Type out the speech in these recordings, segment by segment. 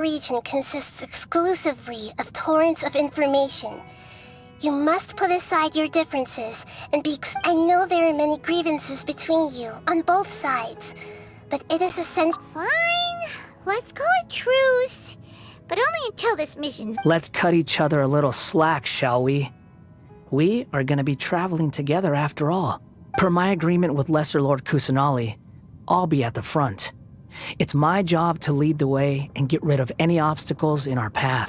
region consists exclusively of torrents of information. You must put aside your differences and be I know there are many grievances between you on both sides, but it is essential. Fine, let's call it truce. But only until this mission's... Let's cut each other a little slack, shall we? We are gonna be traveling together after all. Per my agreement with Lesser Lord Kusanali, I'll be at the front. It's my job to lead the way and get rid of any obstacles in our path.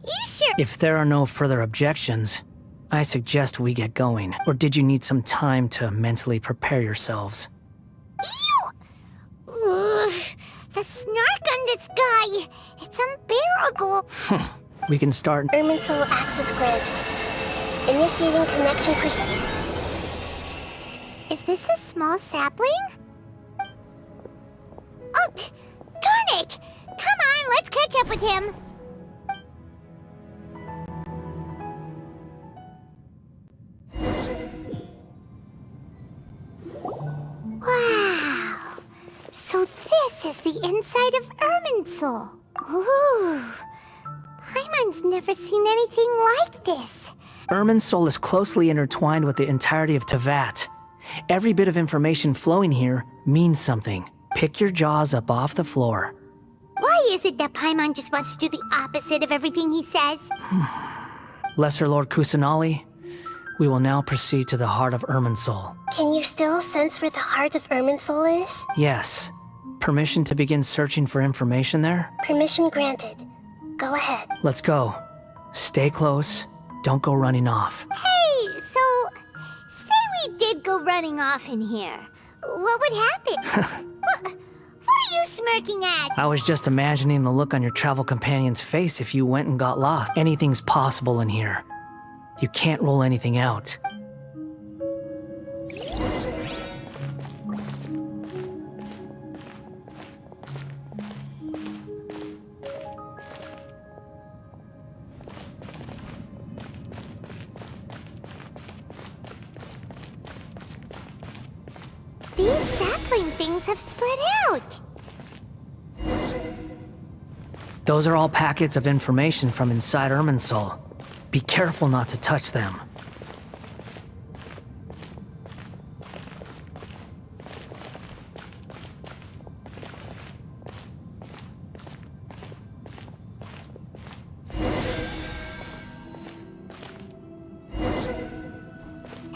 You sure? If there are no further objections, I suggest we get going. Or did you need some time to mentally prepare yourselves? Ew! Ugh, the snark on this guy! It's unbearable! We can start... Irminsul access granted. Initiating connection Is this a small sapling? Oh, darn it! Come on, let's catch up with him! Wow! So this is the inside of Irminsul. Ooh! Paimon's never seen anything like this. Irminsul is closely intertwined with the entirety of Teyvat. Every bit of information flowing here means something. Pick your jaws up off the floor. Why is it that Paimon just wants to do the opposite of everything he says? Lesser Lord Kusanali, we will now proceed to the heart of Irminsul. Can you still sense where the heart of Irminsul is? Yes. Permission to begin searching for information there? Permission granted. Go ahead. Let's go. Stay close. Don't go running off. Hey, so... say we did go running off in here. What would happen? What are you smirking at? I was just imagining the look on your travel companion's face if you went and got lost. Anything's possible in here. You can't rule anything out. These sapling things have spread out. Those are all packets of information from inside Irminsul. Be careful not to touch them.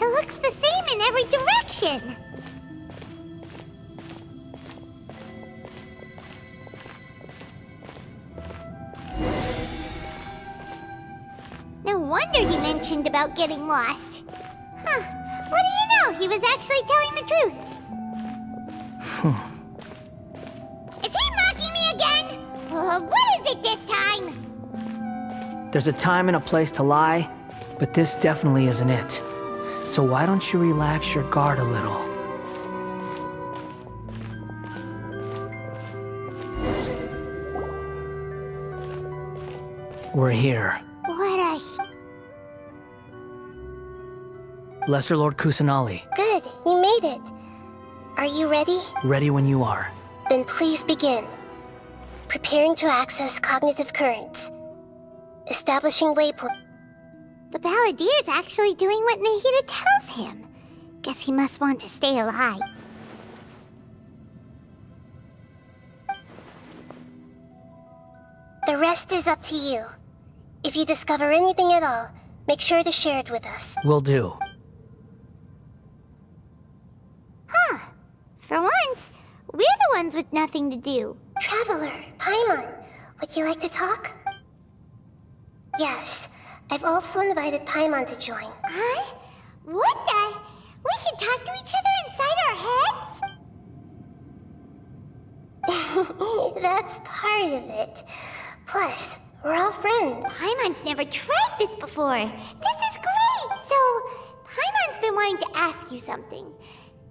It looks the same in every direction. No wonder he mentioned about getting lost. Huh. What do you know? He was actually telling the truth. Is he mocking me again? What is it this time? There's a time and a place to lie, but this definitely isn't it. So why don't you relax your guard a little? We're here. What a... Lesser Lord Kusanali, Good, you made it. Are you ready? ready when you are. Then please begin. Preparing to access cognitive currents. Establishing waypoint. The Balladier's actually doing what Nahida tells him. Guess he must want to stay alive. The rest is up to you. If you discover anything at all, make sure to share it with us. Will do. Huh. For once, we're the ones with nothing to do. Traveler, Paimon, would you like to talk? Yes, I've also invited Paimon to join. Huh? What the? We can talk to each other inside our heads? That's part of it. Plus, we're all friends. Paimon's never tried this before. This is great! So, Paimon's been wanting to ask you something.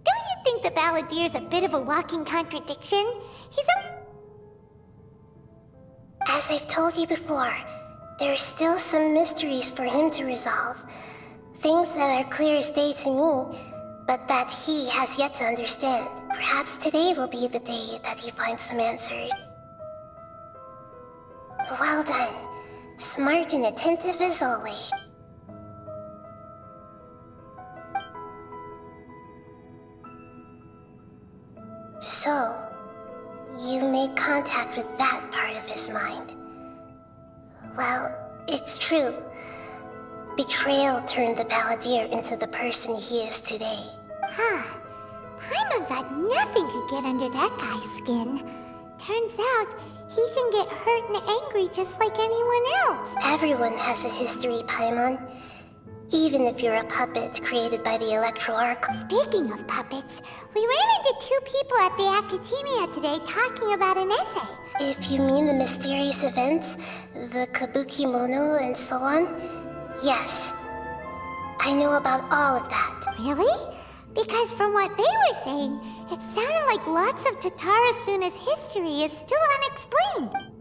Don't you think the Balladier's a bit of a walking contradiction? He's a... As I've told you before, there are still some mysteries for him to resolve. Things that are clear as day to me, but that he has yet to understand. Perhaps today will be the day that he finds some answers. Well done. Smart and attentive as always. So, you made contact with that part of his mind. Well, it's true. Betrayal turned the Balladeer into the person he is today. Huh. Paimon thought nothing could get under that guy's skin. Turns out, he can get hurt and angry just like anyone else. Everyone has a history, Paimon. Even if you're a puppet created by the Electro Archon. Speaking of puppets, we ran into 2 people at the Academia today talking about an essay. If you mean the mysterious events, the Kabuki Mono and so on, yes. I know about all of that. Really? Because from what they were saying, it sounded like lots of Tatara Suna's history is still unexplained.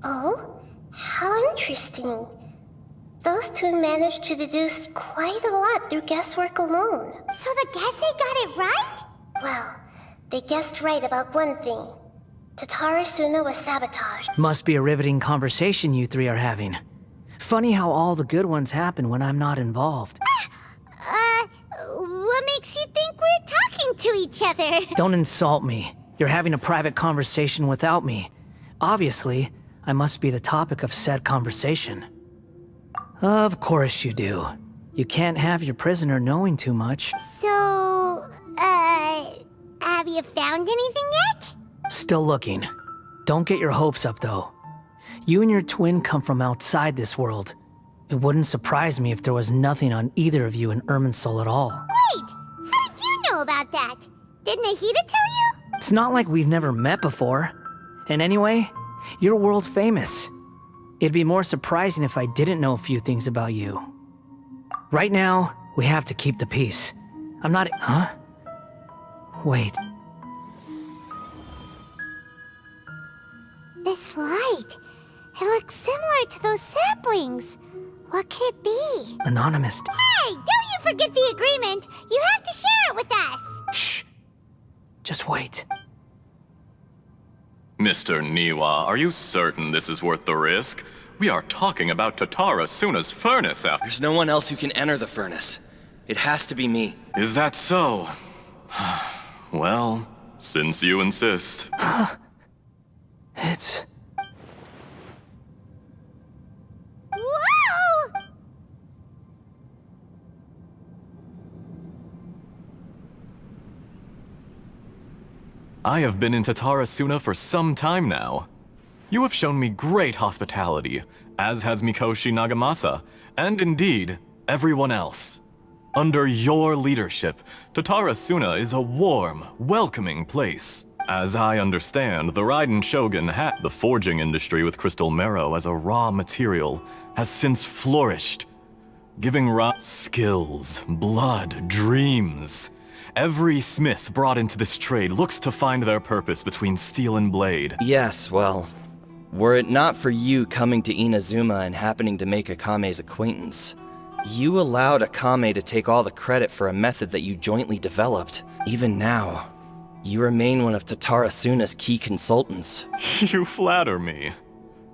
Oh? How interesting. Those 2 managed to deduce quite a lot through guesswork alone. So the Gese got it right? Well, they guessed right about one thing. Tatara Suna was sabotaged. Must be a riveting conversation you 3 are having. Funny how all the good ones happen when I'm not involved. What makes you think we're talking to each other? Don't insult me. You're having a private conversation without me. Obviously, I must be the topic of said conversation. Of course you do. You can't have your prisoner knowing too much. So, have you found anything yet? Still looking. Don't get your hopes up, though. You and your twin come from outside this world. It wouldn't surprise me if there was nothing on either of you in Irminsul at all. Wait! How did you know about that? Did Nahida tell you? It's not like we've never met before. And anyway, you're world famous. It'd be more surprising if I didn't know a few things about you. Right now, we have to keep the peace. I'm not... Huh? Wait. This light. It looks similar to those saplings. What could it be? Anonymous. Hey, don't you forget the agreement! You have to share it with us! Shh. Just wait. Mr. Niwa, are you certain this is worth the risk? We are talking about Tatara Suna's furnace after— There's no one else who can enter the furnace. It has to be me. Is that so? Well, since you insist. It's... Whoa! I have been in Tatara Suna for some time now. You have shown me great hospitality, as has Mikoshi Nagamasa, and indeed, everyone else. Under your leadership, Tatara Suna is a warm, welcoming place. As I understand, the Raiden Shogun had the forging industry with crystal marrow as a raw material has since flourished, giving skills, blood, dreams. Every smith brought into this trade looks to find their purpose between steel and blade. Yes, well, were it not for you coming to Inazuma and happening to make Akame's acquaintance, you allowed Akame to take all the credit for a method that you jointly developed. Even now, you remain one of Tatara Suna's key consultants. You flatter me.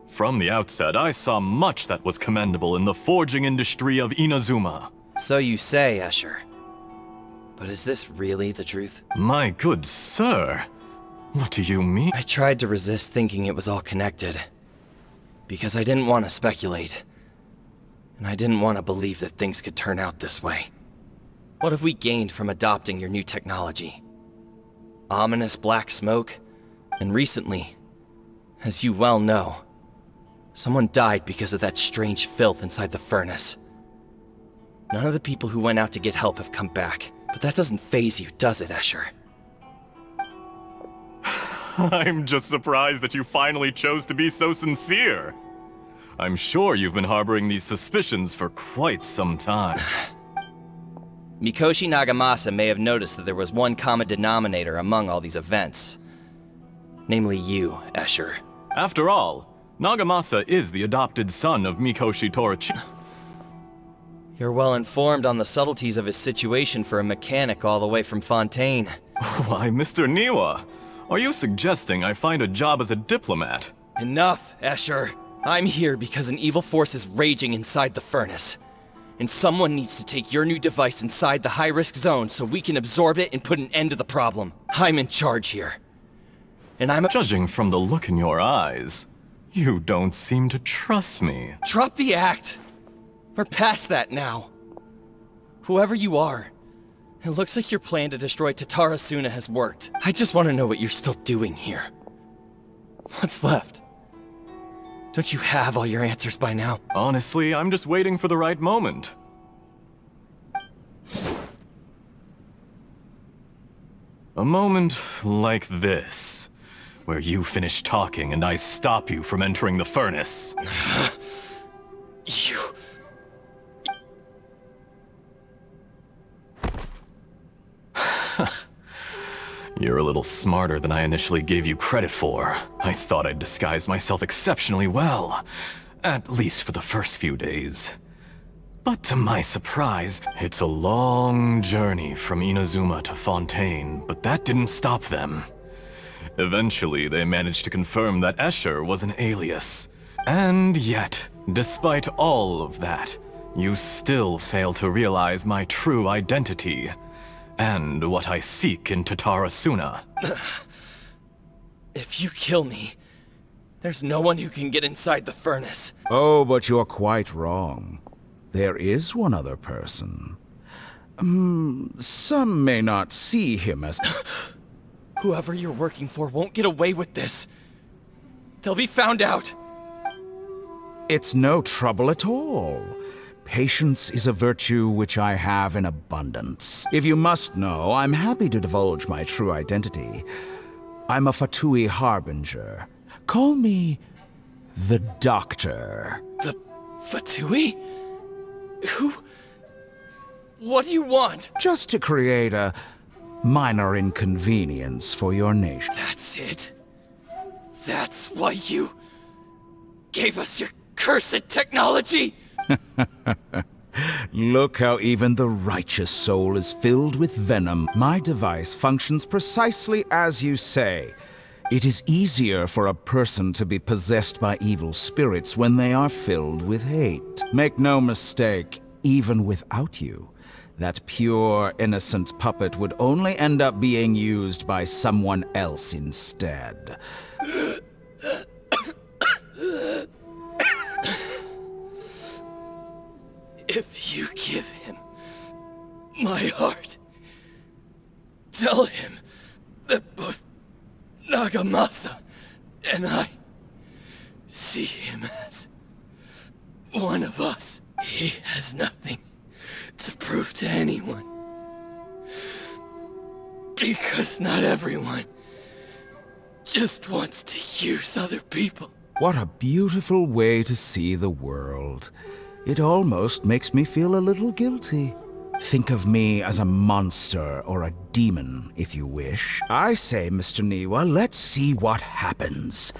From the outset, I saw much that was commendable in the forging industry of Inazuma. So you say, Escher. But is this really the truth? My good sir, what do you mean? I tried to resist thinking it was all connected. Because I didn't want to speculate. And I didn't want to believe that things could turn out this way. What have we gained from adopting your new technology? Ominous black smoke, and recently, as you well know, someone died because of that strange filth inside the furnace. None of the people who went out to get help have come back, but that doesn't faze you, does it, Escher? I'm just surprised that you finally chose to be so sincere. I'm sure you've been harboring these suspicions for quite some time. Mikoshi Nagamasa may have noticed that there was one common denominator among all these events. Namely you, Escher. After all, Nagamasa is the adopted son of Mikoshi Torachi. You're well informed on the subtleties of his situation for a mechanic all the way from Fontaine. Why, Mr. Niwa, Are you suggesting I find a job as a diplomat? Enough, Escher. I'm here because an evil force is raging inside the furnace. And someone needs to take your new device inside the high-risk zone so we can absorb it and put an end to the problem. I'm in charge here. And Judging from the look in your eyes, you don't seem to trust me. Drop the act! We're past that now. Whoever you are, it looks like your plan to destroy Tatara Suna has worked. I just want to know what you're still doing here. What's left? Don't you have all your answers by now? Honestly, I'm just waiting for the right moment. A moment like this, where you finish talking and I stop you from entering the furnace. You... You're a little smarter than I initially gave you credit for. I thought I'd disguised myself exceptionally well, at least for the first few days. But to my surprise, it's a long journey from Inazuma to Fontaine, but that didn't stop them. Eventually, they managed to confirm that Escher was an alias. And yet, despite all of that, you still fail to realize my true identity. And what I seek in Tatara Suna. If you kill me, there's no one who can get inside the furnace. Oh, but you're quite wrong. There is one other person. Some may not see him as... Whoever you're working for won't get away with this. They'll be found out. It's no trouble at all. Patience is a virtue which I have in abundance. If you must know, I'm happy to divulge my true identity. I'm a Fatui Harbinger. Call me the Doctor. The Fatui? Who? What do you want? Just to create a minor inconvenience for your nation. That's it? That's why you gave us your cursed technology? Look how even the righteous soul is filled with venom. My device functions precisely as you say. It is easier for a person to be possessed by evil spirits when they are filled with hate. Make no mistake, even without you, that pure, innocent puppet would only end up being used by someone else instead. If you give him my heart, tell him that both Nagamasa and I see him as one of us. He has nothing to prove to anyone. Because not everyone just wants to use other people. What a beautiful way to see the world. It almost makes me feel a little guilty. Think of me as a monster or a demon, if you wish. I say, Mr. Niwa, let's see what happens.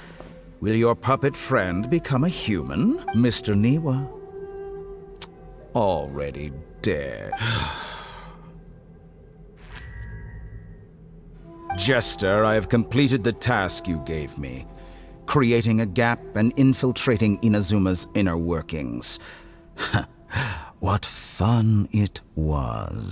Will your puppet friend become a human, Mr. Niwa? Already dead. Jester, I have completed the task you gave me. Creating a gap and infiltrating Inazuma's inner workings. What fun it was.